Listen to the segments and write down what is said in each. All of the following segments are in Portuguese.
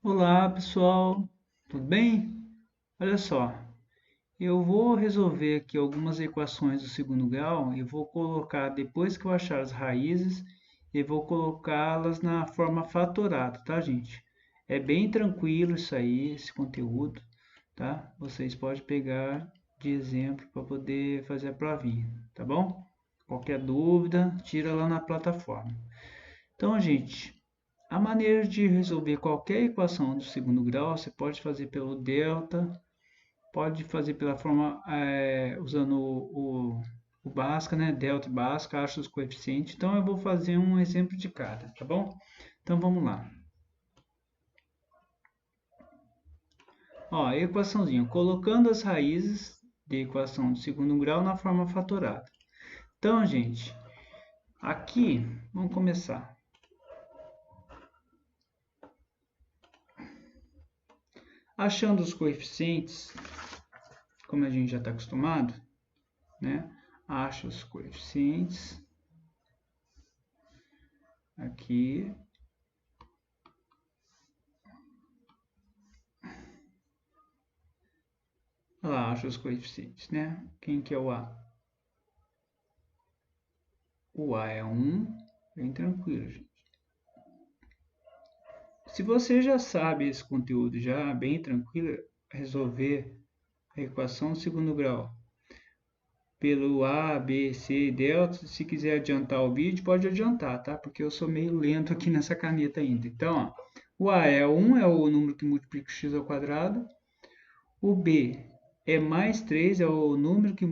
Olá pessoal, tudo bem? Olha só, eu vou resolver aqui algumas equações do segundo grau e vou colocar, depois que eu achar as raízes, e vou colocá-las na forma fatorada, tá, gente? É bem tranquilo isso aí, esse conteúdo, tá? Vocês podem pegar de exemplo para poder fazer a provinha, tá bom? Qualquer dúvida, tira lá na plataforma. Então, gente, a maneira de resolver qualquer equação do segundo grau, você pode fazer pelo delta, pode fazer pela forma usando o Bhaskara, né? Delta e Bhaskara, acha os coeficientes. Então eu vou fazer um exemplo de cada, tá bom? Então vamos lá. Ó, a equaçãozinha, colocando as raízes de equação do segundo grau na forma fatorada. Então, gente, aqui, vamos começar. Achando os coeficientes, como a gente já está acostumado, né? Acha os coeficientes aqui. Olha lá, acha os coeficientes, né? Quem que é o A? O A é 1, bem tranquilo, gente. Se você já sabe esse conteúdo, já bem tranquilo, resolver a equação do segundo grau pelo A, B, C, delta, se quiser adiantar o vídeo, pode adiantar, tá? Porque eu sou meio lento aqui nessa caneta ainda. Então, ó, o A é 1, é o número que multiplica o x ao quadrado. O B é mais 3, é o número que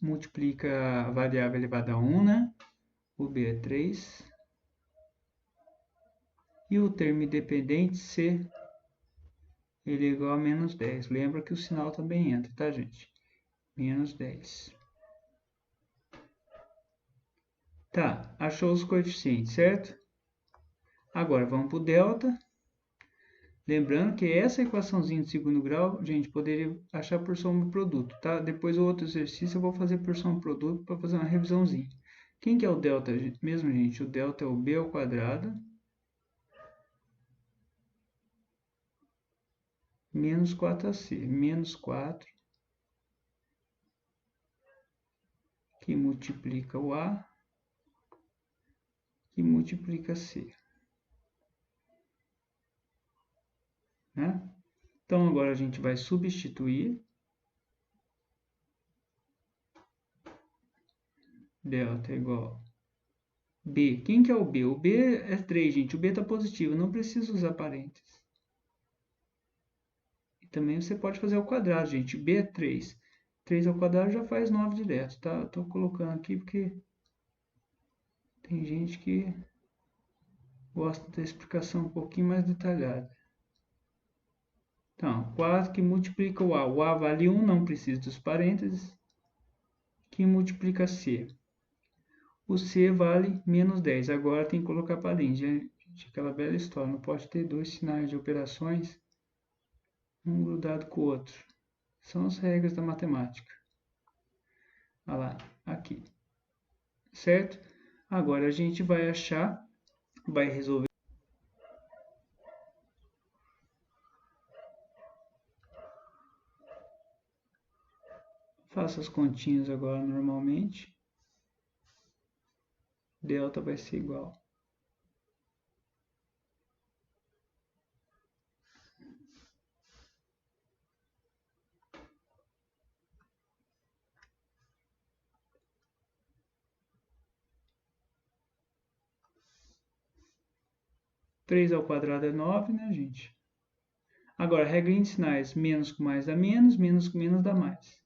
multiplica a variável elevada a 1, né? O B é 3. E o termo independente C, ele é igual a menos 10. Lembra que o sinal também entra, tá, gente? Menos 10. Tá, achou os coeficientes, certo? Agora vamos para o delta. Lembrando que essa equaçãozinha de segundo grau, gente, poderia achar por soma do produto, tá? Depois o outro exercício eu vou fazer por soma do produto para fazer uma revisãozinha. Quem que é o delta mesmo, gente? O delta é o b ao quadrado menos 4ac. Menos 4 que multiplica o a, que multiplica c. Né? Então agora a gente vai substituir. Delta é igual a B. Quem que é o B? O B é 3, gente. O B está positivo, não precisa usar parênteses. E também você pode fazer ao quadrado, gente. B é 3. 3 ao quadrado já faz 9 direto, tá? Estou colocando aqui porque tem gente que gosta da explicação um pouquinho mais detalhada. Então, 4 que multiplica o A. O A vale 1, não precisa dos parênteses. Que multiplica C. O C vale menos 10. Agora tem que colocar parênteses. Aquela velha história. Não pode ter dois sinais de operações, um grudado com o outro. São as regras da matemática. Olha lá, aqui. Certo? Agora a gente vai achar, vai resolver. Faça as continhas agora normalmente. Delta vai ser igual. Três ao quadrado é 9, né, gente? Agora, regrinha de sinais, menos com mais dá menos, menos com menos dá mais.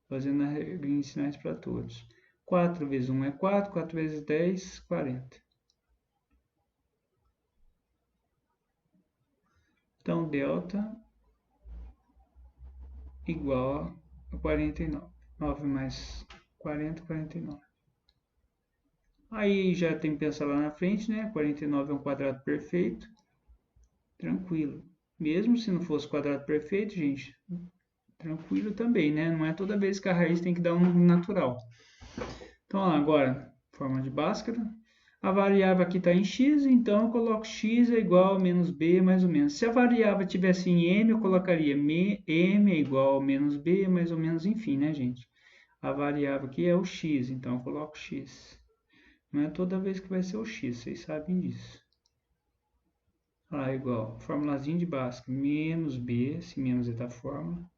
Fazendo a regrinha de sinais para todos. 4 vezes 1 é 4, 4 vezes 10, 40. Então, delta igual a 49. 9 mais 40, 49. Aí já tem que pensar lá na frente, né? 49 é um quadrado perfeito. Tranquilo. Mesmo se não fosse quadrado perfeito, gente, tranquilo também, né? Não é toda vez que a raiz tem que dar um natural. Então, agora, forma de Bhaskara. A variável aqui está em x, então eu coloco x é igual a menos b mais ou menos. Se a variável tivesse em m, eu colocaria m é igual a menos b mais ou menos, enfim, né, gente? A variável aqui é o x, então eu coloco x. Não é toda vez que vai ser o x, vocês sabem disso. Igual, formulazinha de Bhaskara, menos b, esse menos é da fórmula,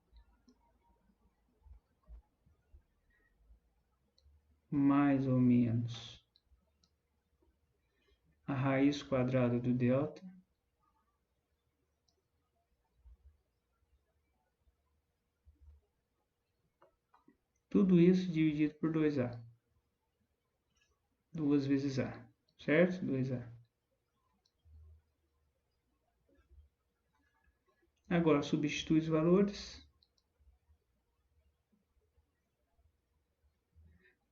mais ou menos a raiz quadrada do delta, tudo isso dividido por 2a. 2 vezes a, certo? 2a. Agora, substitui os valores.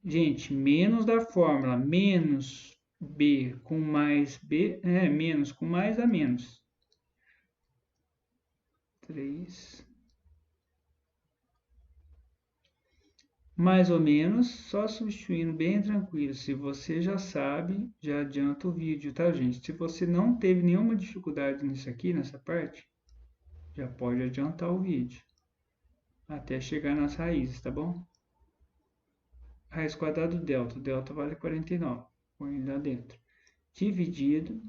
Gente, menos da fórmula, menos b com mais b, menos com mais a menos. 3. Mais ou menos, só substituindo bem tranquilo. Se você já sabe, já adianta o vídeo, tá, gente? Se você não teve nenhuma dificuldade nisso aqui, nessa parte, já pode adiantar o vídeo. Até chegar nas raízes, tá bom? Raiz quadrada do delta. O delta vale 49. Põe lá dentro. Dividido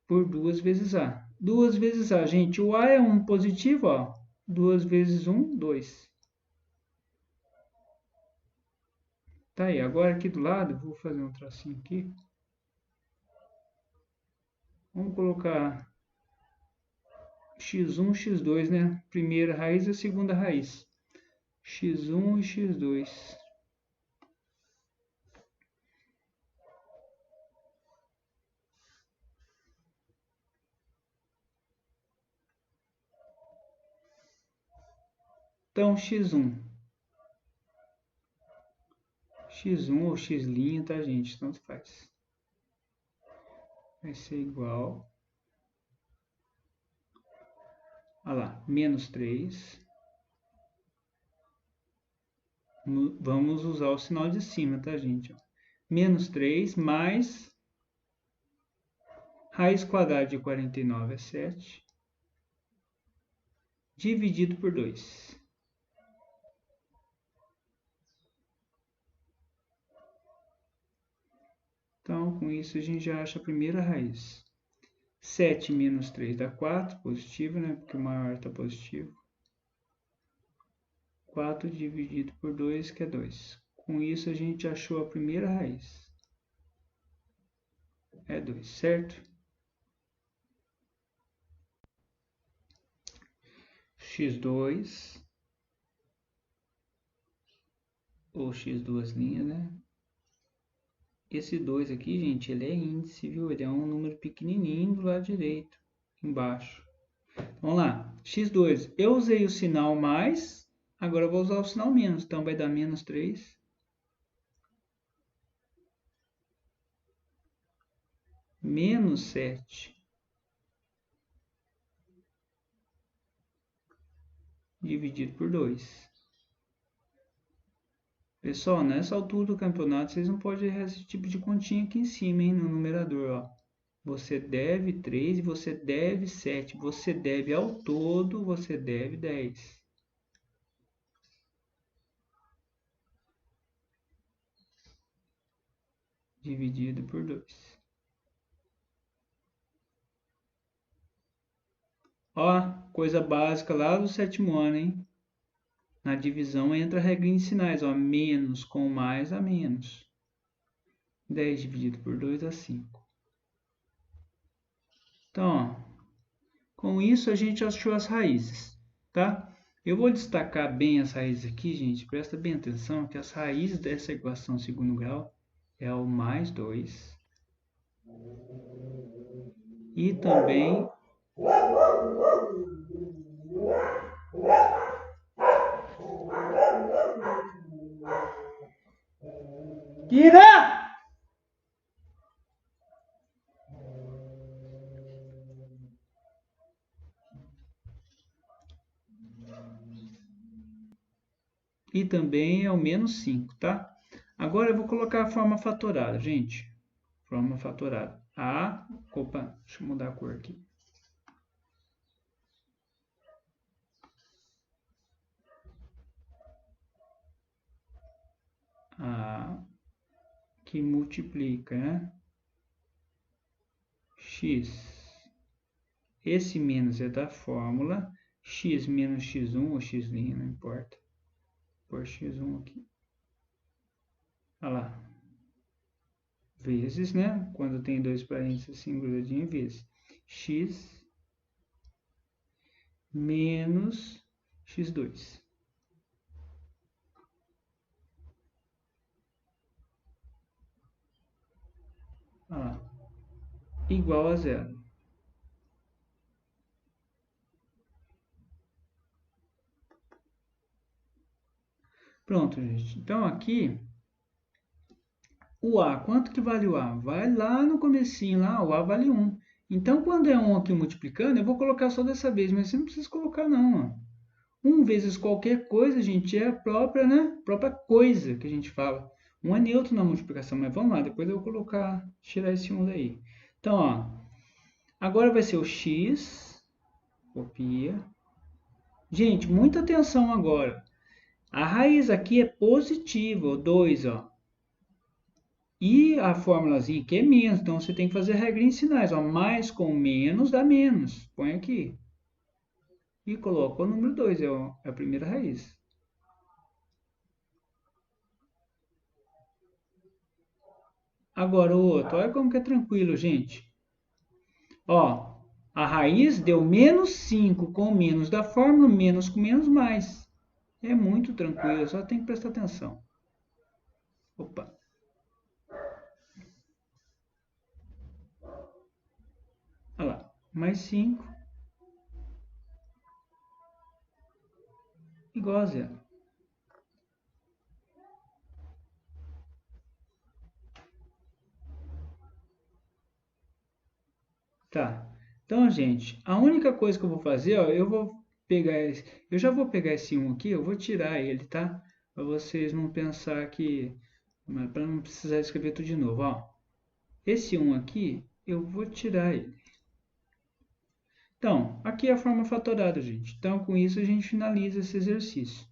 por 2 vezes a. 2 vezes a, gente. O a é um positivo, ó. 2 vezes 1, 2. Tá aí. Agora aqui do lado, vou fazer um tracinho aqui. Vamos colocar x1, x2, né? Primeira raiz e a segunda raiz. x1 e x2. Então, x1. x1 ou x', tá, gente? Tanto faz. Vai ser igual. Olha lá, menos 3. Vamos usar o sinal de cima, tá, gente? Menos 3 mais raiz quadrada de 49 é 7. Dividido por 2. Então, com isso, a gente já acha a primeira raiz. 7 menos 3 dá 4, positivo, né? Porque o maior está positivo. 4 dividido por 2, que é 2. Com isso, a gente achou a primeira raiz. É 2, certo? x2, ou x2', né? Esse 2 aqui, gente, ele é índice, viu? Ele é um número pequenininho do lado direito, embaixo. Vamos lá, x2. Eu usei o sinal mais, agora eu vou usar o sinal menos. Então, vai dar menos 3. Menos 7. Dividido por 2. Pessoal, nessa altura do campeonato, vocês não podem errar esse tipo de continha aqui em cima, hein, no numerador, ó. Você deve 3 e você deve 7. Você deve ao todo, você deve 10. Dividido por 2. Ó, coisa básica lá do 7º ano, hein? Na divisão entra a regrinha de sinais, ó, menos com mais a menos. 10 dividido por 2 dá 5. Então, ó, com isso a gente achou as raízes, tá? Eu vou destacar bem as raízes aqui, gente. Presta bem atenção que as raízes dessa equação segundo grau é o mais 2. E também Kira! E também é o menos 5, tá? Agora eu vou colocar a forma fatorada, gente. Forma fatorada. Opa, deixa eu mudar a cor aqui. A que multiplica, né? X. Esse menos é da fórmula. X menos x1 ou x', não importa. Vou pôr x1 aqui. Olha lá. Vezes, né? Quando tem dois parênteses assim, grudadinho, vezes. X menos x2. Olha lá. Igual a zero. Pronto, gente. Então aqui, o A, quanto que vale o A? Vai lá no comecinho, lá, o A vale 1. Então, quando é 1 aqui multiplicando, eu vou colocar só dessa vez, mas você não precisa colocar não. Ó. 1 vezes qualquer coisa, gente, é a própria, né? Própria coisa que a gente fala. 1 é neutro na multiplicação, mas vamos lá, depois eu vou colocar, tirar esse 1 daí. Então, ó, agora vai ser o x, copia. Gente, muita atenção agora. A raiz aqui é positiva, o 2, ó. E a formulazinha aqui é menos, então você tem que fazer regra em sinais. Ó, mais com menos dá menos. Põe aqui. E coloca o número 2, é a primeira raiz. Agora o outro, olha como que é tranquilo, gente. Ó, a raiz deu menos 5 com menos da fórmula, menos com menos mais. É muito tranquilo, só tem que prestar atenção. Opa. Olha lá, mais 5 igual a zero. Tá. Então, gente, a única coisa que eu vou fazer, ó, eu já vou pegar esse 1 aqui, eu vou tirar ele, tá? Para vocês não pensar que, para não precisar escrever tudo de novo, ó. Esse 1 aqui, eu vou tirar ele. Então, aqui é a forma fatorada, gente. Então, com isso a gente finaliza esse exercício.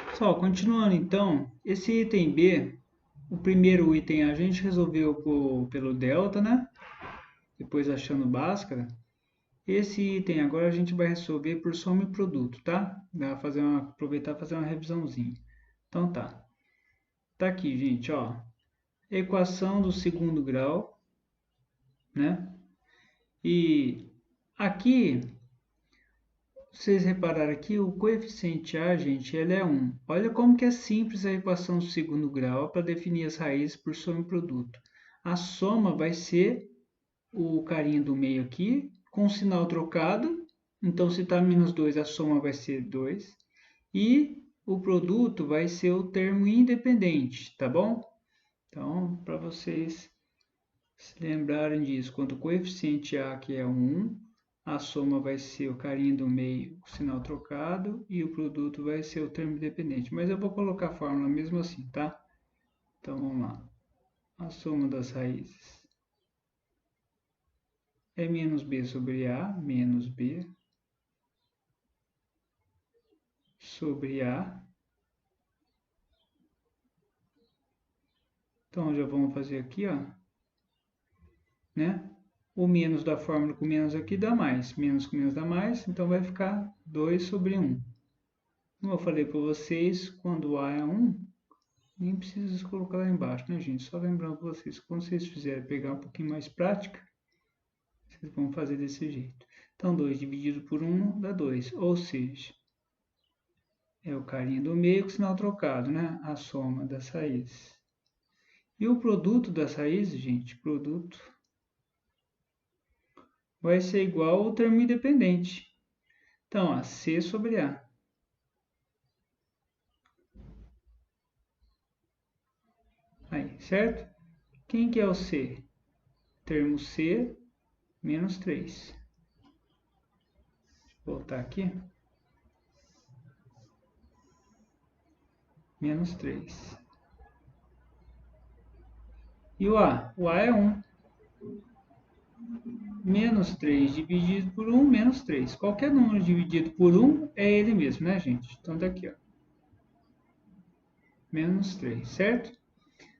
Pessoal, continuando então, esse item B, o primeiro item a gente resolveu pelo delta, né? Depois achando Bhaskara. Esse item agora a gente vai resolver por soma e produto, tá? Aproveitar e fazer uma revisãozinha. Então tá. Tá aqui, gente, ó. Equação do segundo grau, né? E aqui, vocês repararam aqui, o coeficiente A, gente, ele é 1. Olha como que é simples a equação do segundo grau para definir as raízes por soma e produto. A soma vai ser o carinho do meio aqui, com o sinal trocado. Então, se está menos 2, a soma vai ser 2. E o produto vai ser o termo independente, tá bom? Então, para vocês se lembrarem disso, quando o coeficiente A aqui é 1, a soma vai ser o carinho do meio, o sinal trocado, e o produto vai ser o termo independente. Mas eu vou colocar a fórmula mesmo assim, tá? Então, vamos lá. A soma das raízes é menos b sobre A, menos b sobre A. Então, já vamos fazer aqui, ó, né? O menos da fórmula com menos aqui dá mais. Menos com menos dá mais, então vai ficar 2 sobre 1. Como eu falei para vocês, quando A é 1, nem precisa colocar lá embaixo, né, gente? Só lembrando para vocês, quando vocês fizerem pegar um pouquinho mais prática, vocês vão fazer desse jeito. Então, 2 dividido por 1 dá 2, ou seja, é o carinho do meio com sinal trocado, né? A soma das raízes. E o produto das raízes, gente, produto vai ser igual ao termo independente. Então, ó, C sobre A. Aí, certo? Quem que é o C? Termo C menos 3. Vou voltar aqui. menos 3. E o A? O A é 1. Menos 3 dividido por 1, menos 3. Qualquer número dividido por 1 é ele mesmo, né, gente? Então, tá aqui, ó. Menos 3, certo?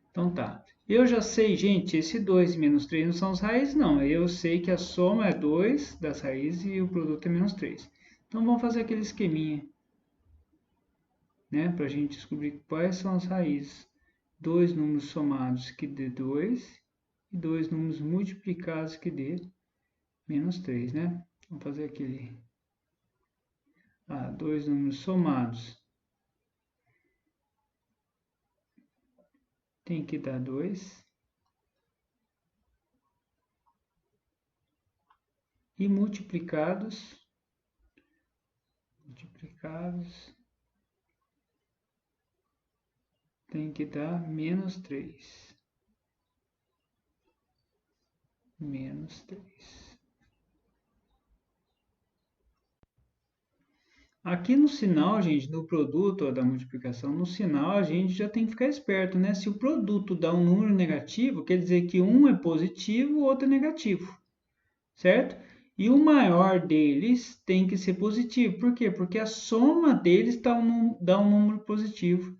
Então, tá. Eu já sei, gente, esse 2 e menos 3 não são as raízes, não. Eu sei que a soma é 2 das raízes e o produto é menos 3. Então, vamos fazer aquele esqueminha, né? Para a gente descobrir quais são as raízes. Dois números somados que dê 2 e dois números multiplicados que dê menos 3, né? Vamos fazer aquele... dois números somados tem que dar 2. E multiplicados tem que dar menos 3. Menos 3. Aqui no sinal, gente, no produto da multiplicação, no sinal a gente já tem que ficar esperto, né? Se o produto dá um número negativo, quer dizer que um é positivo, o outro é negativo, certo? E o maior deles tem que ser positivo. Por quê? Porque a soma deles dá um número positivo,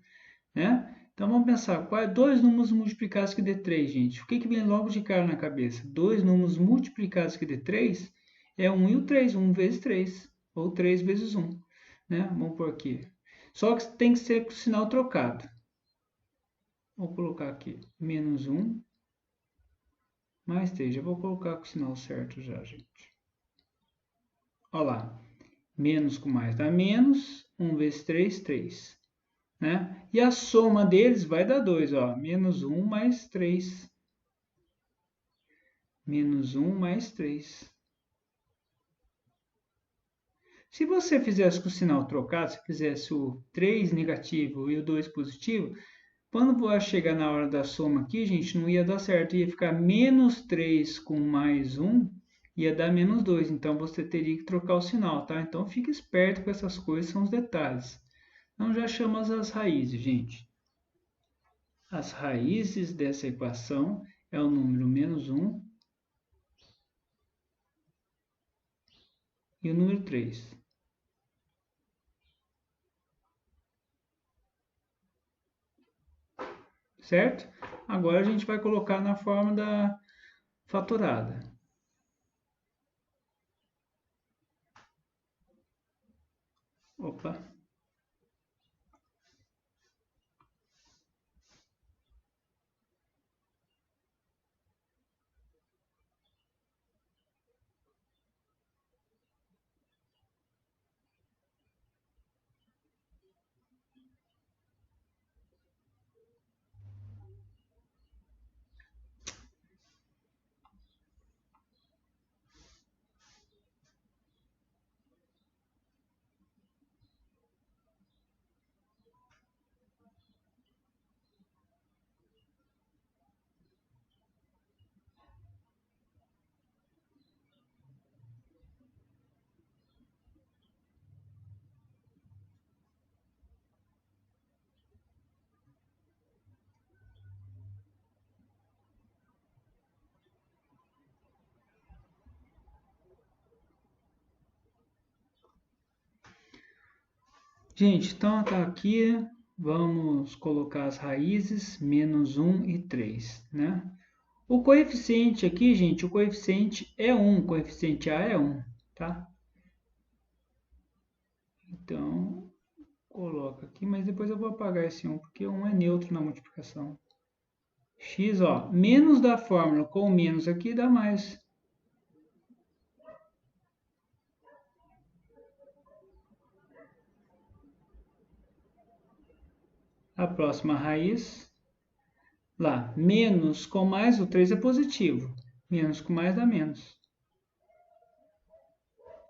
né? Então vamos pensar, dois números multiplicados que dê 3, gente? O que vem logo de cara na cabeça? Dois números multiplicados que dê 3 é 1 e o 3, 1 vezes 3, ou 3 vezes 1, né? Vamos por aqui. Só que tem que ser com o sinal trocado. Vou colocar aqui, menos 1, mais 3. Já vou colocar com o sinal certo já, gente. Olha lá, menos com mais dá menos, 1 vezes 3, 3. Né? E a soma deles vai dar 2, ó, menos 1 mais 3. Menos 1 mais 3. Se você fizesse com o sinal trocado, se fizesse o 3 negativo e o 2 positivo, quando vai chegar na hora da soma aqui, gente, não ia dar certo. Ia ficar menos 3 com mais 1, ia dar menos 2. Então, você teria que trocar o sinal, tá? Então, fique esperto com essas coisas, são os detalhes. Então, já chamamos as raízes, gente. As raízes dessa equação é o número menos 1 e o número 3. Certo? Agora a gente vai colocar na forma da fatorada. Opa! Gente, então tá aqui, vamos colocar as raízes, menos 1 e 3, né? O coeficiente aqui, gente, o coeficiente é 1, o coeficiente A é 1, tá? Então, coloca aqui, mas depois eu vou apagar esse 1, porque 1 é neutro na multiplicação. X, ó, menos da fórmula com menos aqui dá mais. A próxima raiz, lá, menos com mais, o 3 é positivo. Menos com mais dá menos.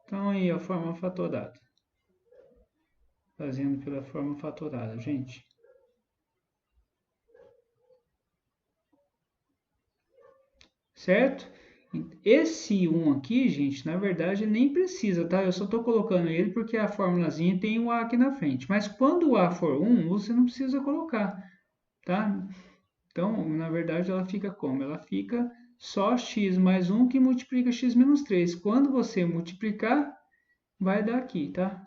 Então, aí a forma fatorada. Fazendo pela forma fatorada, gente. Certo? Esse 1 aqui, gente, na verdade nem precisa, tá? Eu só estou colocando ele porque a formulazinha tem o A aqui na frente. Mas quando o A for 1, você não precisa colocar, tá? Então, na verdade, ela fica como? Ela fica só x mais 1 que multiplica x menos 3. Quando você multiplicar, vai dar aqui, tá?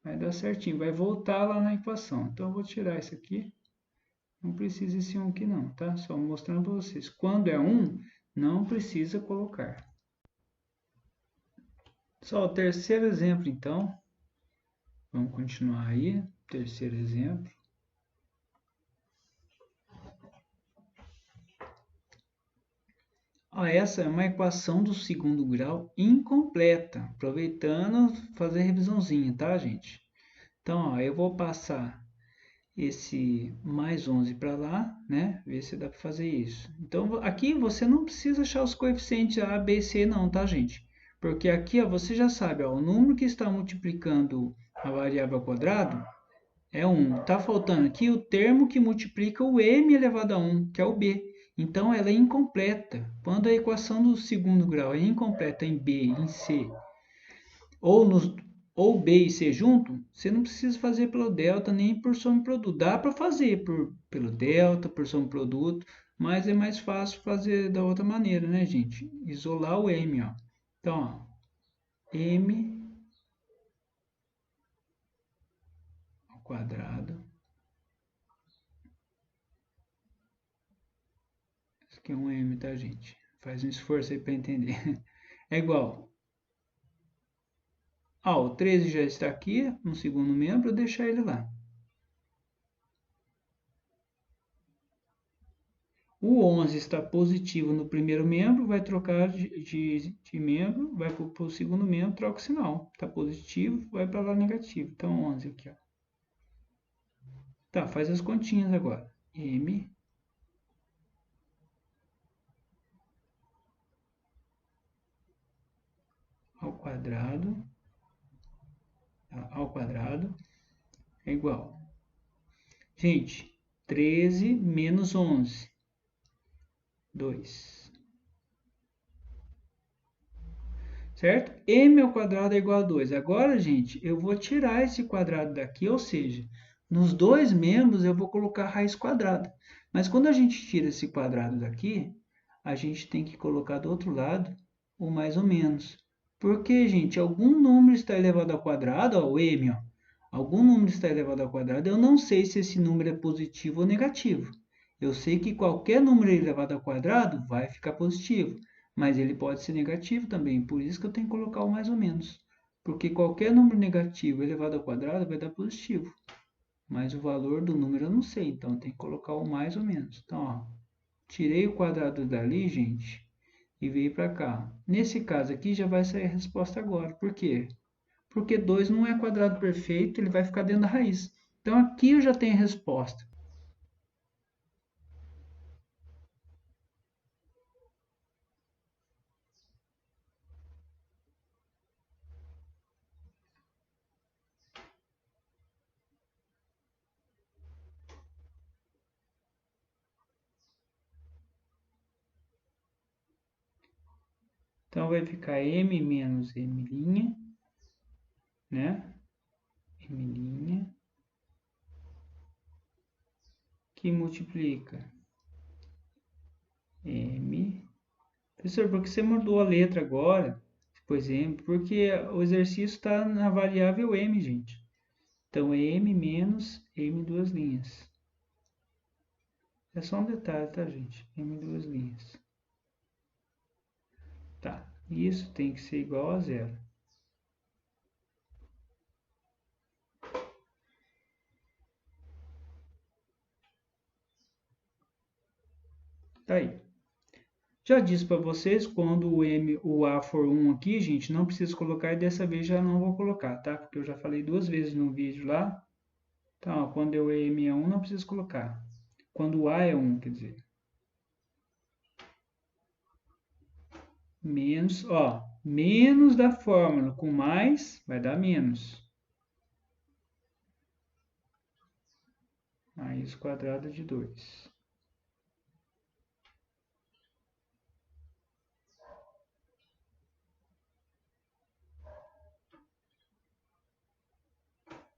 Vai dar certinho, vai voltar lá na equação. Então, eu vou tirar isso aqui. Não precisa esse 1 aqui não, tá? Só mostrando para vocês. Quando é 1, não precisa colocar. Só o terceiro exemplo, então. Vamos continuar aí. Terceiro exemplo. Ó, essa é uma equação do segundo grau incompleta. Aproveitando, fazer a revisãozinha, tá, gente? Então, ó, eu vou passar esse mais 11 para lá, né? Ver se dá para fazer isso. Então, aqui você não precisa achar os coeficientes A, B, C, não, tá, gente? Porque aqui, ó, você já sabe, ó, o número que está multiplicando a variável ao quadrado é 1. Está faltando aqui o termo que multiplica o m elevado a 1, que é o b. Então, ela é incompleta. Quando a equação do segundo grau é incompleta em b e em c, ou, nos, ou b e c junto, você não precisa fazer pelo delta nem por soma e produto. Dá para fazer pelo delta, por soma e produto, mas é mais fácil fazer da outra maneira, né, gente? Isolar o m, ó. Então, ó, m ao quadrado. Isso aqui é um m, tá, gente? Faz um esforço aí para entender. É igual. O 13 já está aqui no segundo membro, eu deixar ele lá. O 11 está positivo no primeiro membro, vai trocar de membro, vai para o segundo membro, troca o sinal. Está positivo, vai para lá negativo. Então, 11 aqui, ó. Tá, faz as continhas agora. M ao quadrado é igual. Gente, 13 menos 11, 2. Certo? M ao quadrado é igual a 2. Agora, gente, eu vou tirar esse quadrado daqui, ou seja, nos dois membros eu vou colocar raiz quadrada. Mas quando a gente tira esse quadrado daqui, a gente tem que colocar do outro lado o mais ou menos. Porque, gente, algum número está elevado ao quadrado, ó, o m, ó, algum número está elevado ao quadrado, eu não sei se esse número é positivo ou negativo. Eu sei que qualquer número elevado ao quadrado vai ficar positivo, mas ele pode ser negativo também, por isso que eu tenho que colocar o mais ou menos. Porque qualquer número negativo elevado ao quadrado vai dar positivo, mas o valor do número eu não sei, então eu tenho que colocar o mais ou menos. Então, ó, tirei o quadrado dali, gente, e veio para cá. Nesse caso aqui já vai sair a resposta agora. Por quê? Porque 2 não é quadrado perfeito, ele vai ficar dentro da raiz. Então aqui eu já tenho a resposta. Então vai ficar m menos m', né? M', que multiplica m. Professor, por que você mudou a letra agora? Por exemplo, porque o exercício está na variável m, gente. Então, é m menos m duas linhas. É só um detalhe, tá, gente? M duas linhas. Tá, isso tem que ser igual a zero. Tá aí. Já disse para vocês, quando o A for 1 aqui, gente, não precisa colocar e dessa vez já não vou colocar, tá? Porque eu já falei duas vezes no vídeo lá. Então, ó, quando o M é 1, não precisa colocar. Quando o A é 1, quer dizer. Menos, ó, menos da fórmula com mais vai dar menos. Raiz quadrada de 2.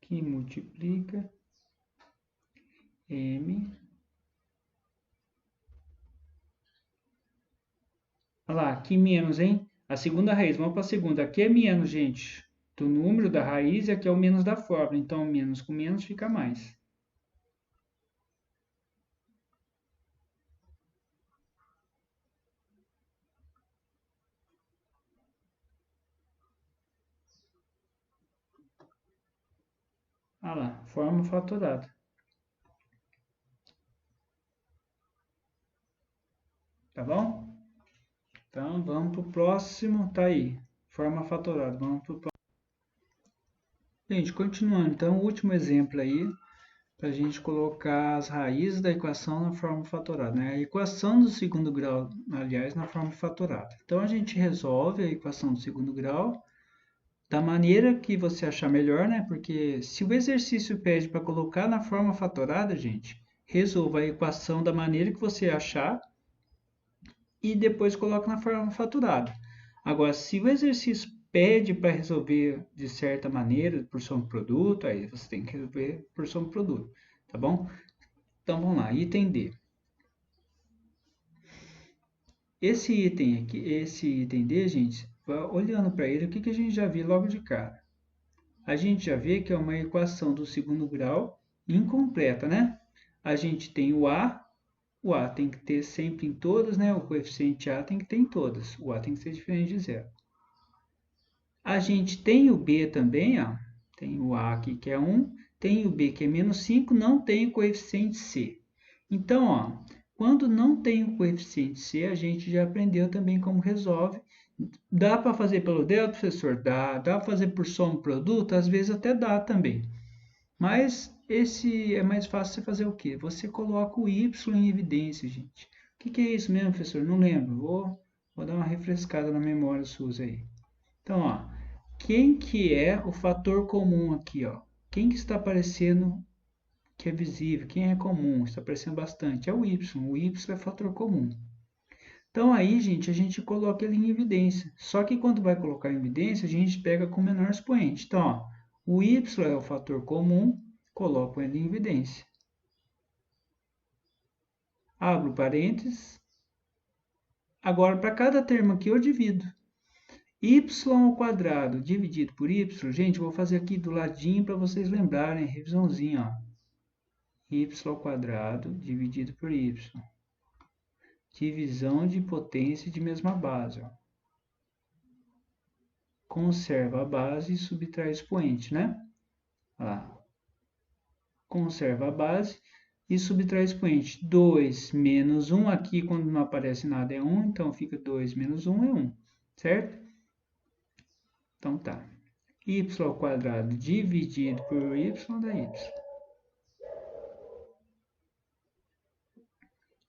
que multiplica m. Olha lá, aqui menos, hein? A segunda raiz, vamos para a segunda. Aqui é menos, gente, do número da raiz e aqui é o menos da fórmula. Então, menos com menos fica mais. Olha lá, forma fatorada. Tá bom? Então, vamos para o próximo. Tá aí, forma fatorada. Vamos para o próximo. Gente, continuando. Então, o último exemplo aí, para a gente colocar as raízes da equação na forma fatorada, né? A equação do segundo grau, aliás, na forma fatorada. Então, a gente resolve a equação do segundo grau da maneira que você achar melhor, né? Porque se o exercício pede para colocar na forma fatorada, gente, resolva a equação da maneira que você achar e depois coloca na forma fatorada. Agora, se o exercício pede para resolver de certa maneira, por soma produto, aí você tem que resolver por soma produto, tá bom? Então vamos lá, item D. Esse item aqui, esse item D, gente, olhando para ele, o que a gente já viu logo de cara? A gente já vê que é uma equação do segundo grau incompleta, né? A gente tem o A tem que ter sempre em todas, né? O coeficiente A tem que ter em todas. O A tem que ser diferente de zero. A gente tem o B também, ó. Tem o A aqui que é 1, tem o B que é menos 5, não tem o coeficiente C. Então, ó, quando não tem o coeficiente C, a gente já aprendeu também como resolve. Dá para fazer pelo delta, professor? Dá. Dá para fazer por soma produto? Às vezes até dá também. Mas esse é mais fácil você fazer o quê? Você coloca o y em evidência, gente. O que é isso mesmo, professor? Não lembro. Vou dar uma refrescada na memória sua aí. Então, ó, quem que é o fator comum aqui, ó? Quem que está aparecendo que é visível? Quem é comum? Está aparecendo bastante. É o y. O y é fator comum. Então aí, gente, a gente coloca ele em evidência. Só que quando vai colocar em evidência, a gente pega com o menor expoente. Então, ó, o y é o fator comum, coloco ele em evidência. Abro parênteses. Agora, para cada termo aqui, eu divido. Y ao quadrado dividido por y, gente, vou fazer aqui do ladinho para vocês lembrarem, revisãozinha, ó. Y ao quadrado dividido por y. Divisão de potência de mesma base, ó. Conserva a base e subtrai expoente, né? Lá. Conserva a base e subtrai expoente. 2 menos 1, aqui quando não aparece nada é 1, então fica 2 menos 1 é 1, certo? Então tá. Y ao quadrado dividido por y dá y.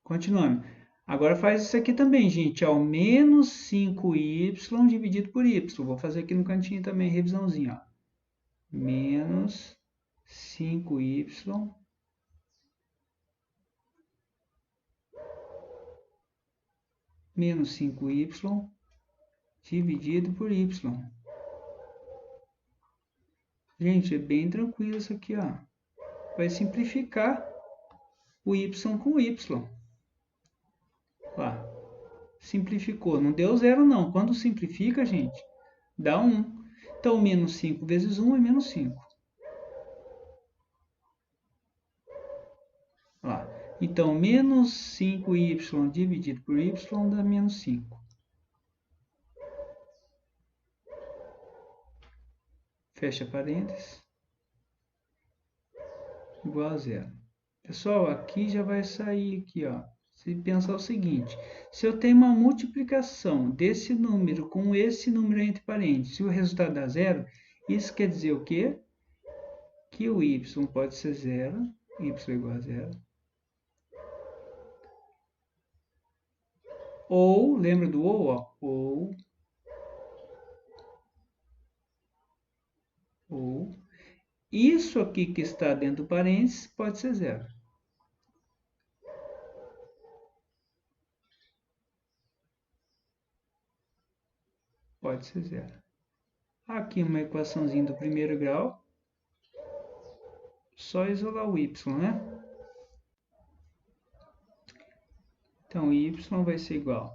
Continuando. Agora faz isso aqui também, gente. Ó, menos 5y dividido por y. Vou fazer aqui no cantinho também, revisãozinha. Ó. Menos 5y menos 5y dividido por y. Gente, é bem tranquilo isso aqui, ó. Vai simplificar o y com o y. Lá. Simplificou. Não deu zero, não. Quando simplifica, gente, dá 1. Então, menos 5 vezes 1 é menos 5. Lá. Então, menos 5y dividido por y dá menos 5. Fecha parênteses. Igual a zero. Pessoal, aqui já vai sair aqui, ó. Se pensar o seguinte, se eu tenho uma multiplicação desse número com esse número entre parênteses, se o resultado dá zero, isso quer dizer o quê? Que o y pode ser zero, y igual a zero. Ou, lembra do ou, ó? Ou, isso aqui que está dentro do parênteses pode ser zero. Pode ser zero. Aqui uma equaçãozinha do primeiro grau. só isolar o y, né? Então, y vai ser igual.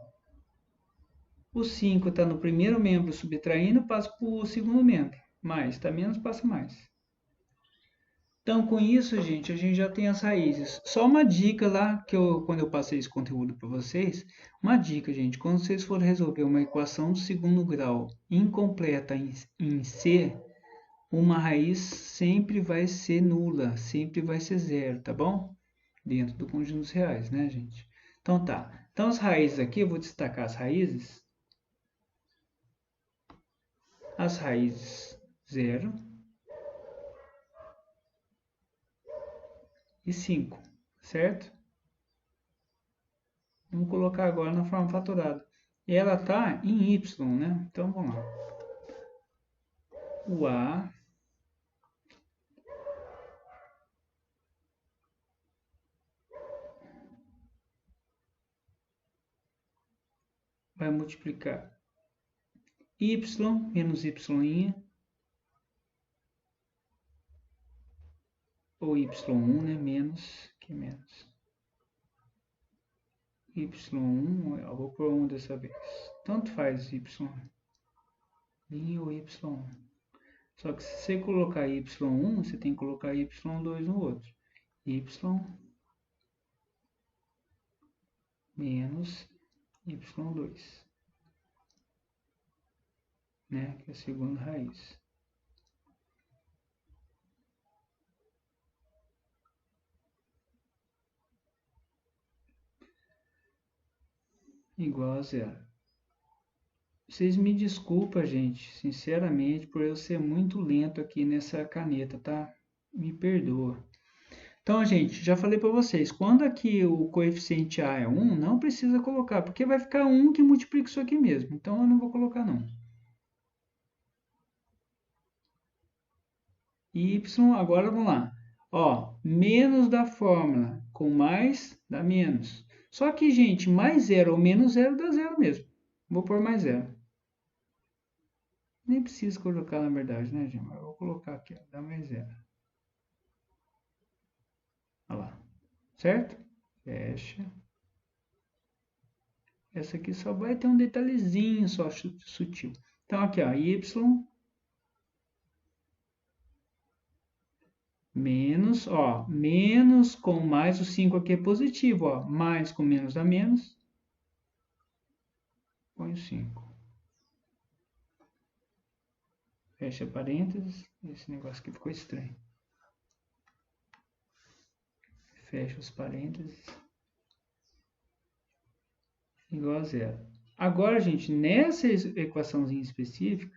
O 5 está no primeiro membro subtraindo, passa para o segundo membro. Mais, está menos, passa mais. Então, com isso, gente, a gente já tem as raízes. Só uma dica lá, quando eu passei esse conteúdo para vocês, uma dica, gente, quando vocês forem resolver uma equação do segundo grau incompleta em C, uma raiz sempre vai ser nula, sempre vai ser zero, tá bom? Dentro do conjunto dos reais, né, gente? Então tá. Então as raízes aqui, eu vou destacar as raízes. As raízes 0 e 5, certo? Vamos colocar agora na forma fatorada. E ela está em y, né? Então vamos lá. O A vai multiplicar y menos y', ou y1, né? Menos, que menos. y1, eu vou por 1 dessa vez. Tanto faz y1 ou y1. Só que se você colocar y1, você tem que colocar y2 no outro. Y menos y2, né? Que é a segunda raiz. Igual a zero. Vocês me desculpam, gente, sinceramente, por eu ser muito lento aqui nessa caneta, tá? Me perdoa. Então, gente, já falei para vocês, quando aqui o coeficiente A é 1, não precisa colocar, porque vai ficar 1 que multiplica isso aqui mesmo. Então, eu não vou colocar, não. Y, agora vamos lá. Ó, menos da fórmula, com mais dá menos. Só que, gente, mais zero ou menos zero dá zero mesmo. Vou pôr mais zero. Nem preciso colocar, na verdade, né, gente? Mas eu vou colocar aqui, ó, dá mais zero. Olha lá. Certo? Fecha. Essa aqui só vai ter um detalhezinho só sutil. Então, aqui, ó, y menos, ó, menos com mais o 5 aqui é positivo, ó, mais com menos dá menos. Põe o 5. Fecha parênteses. Esse negócio aqui ficou estranho. Fecha os parênteses. Igual a zero. Agora, gente, nessa equaçãozinha específica,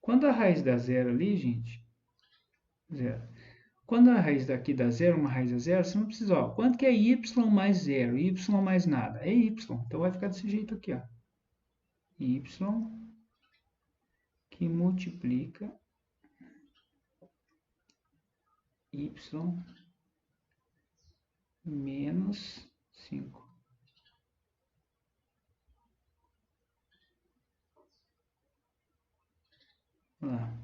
quando a raiz dá zero ali, gente, zero. Quando a raiz daqui dá zero, uma raiz a zero, você não precisa, ó, quanto que é y mais zero? Y mais nada? É y. Então vai ficar desse jeito aqui, ó. Y que multiplica y menos 5. Lá.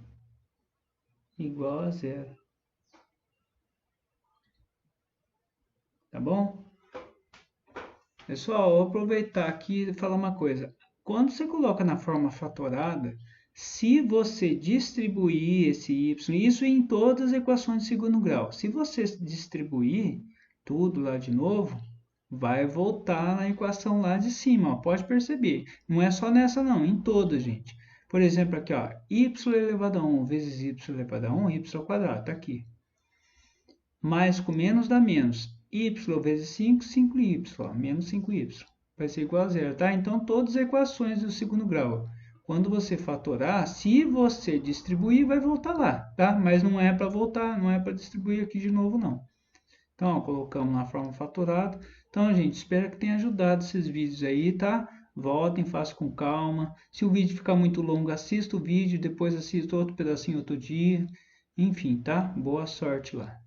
Igual a zero. Tá bom? Pessoal, eu vou aproveitar aqui e falar uma coisa. Quando você coloca na forma fatorada, se você distribuir esse y, isso em todas as equações de segundo grau, se você distribuir tudo lá de novo, vai voltar na equação lá de cima, ó. Pode perceber. Não é só nessa não, em todas, gente. Por exemplo, aqui, ó, y elevado a 1 vezes y elevado a 1, y ao quadrado, tá aqui. Mais com menos dá menos. Y vezes 5, 5y, ó, menos 5y. Vai ser igual a zero, tá? Então, todas as equações do segundo grau. Quando você fatorar, se você distribuir, vai voltar lá, tá? Mas não é para voltar, não é para distribuir aqui de novo, não. Então, ó, colocamos na forma fatorada. Então, gente, espero que tenha ajudado esses vídeos aí, tá? Voltem, façam com calma. Se o vídeo ficar muito longo, assista o vídeo, depois assista outro pedacinho outro dia. Enfim, tá? Boa sorte lá.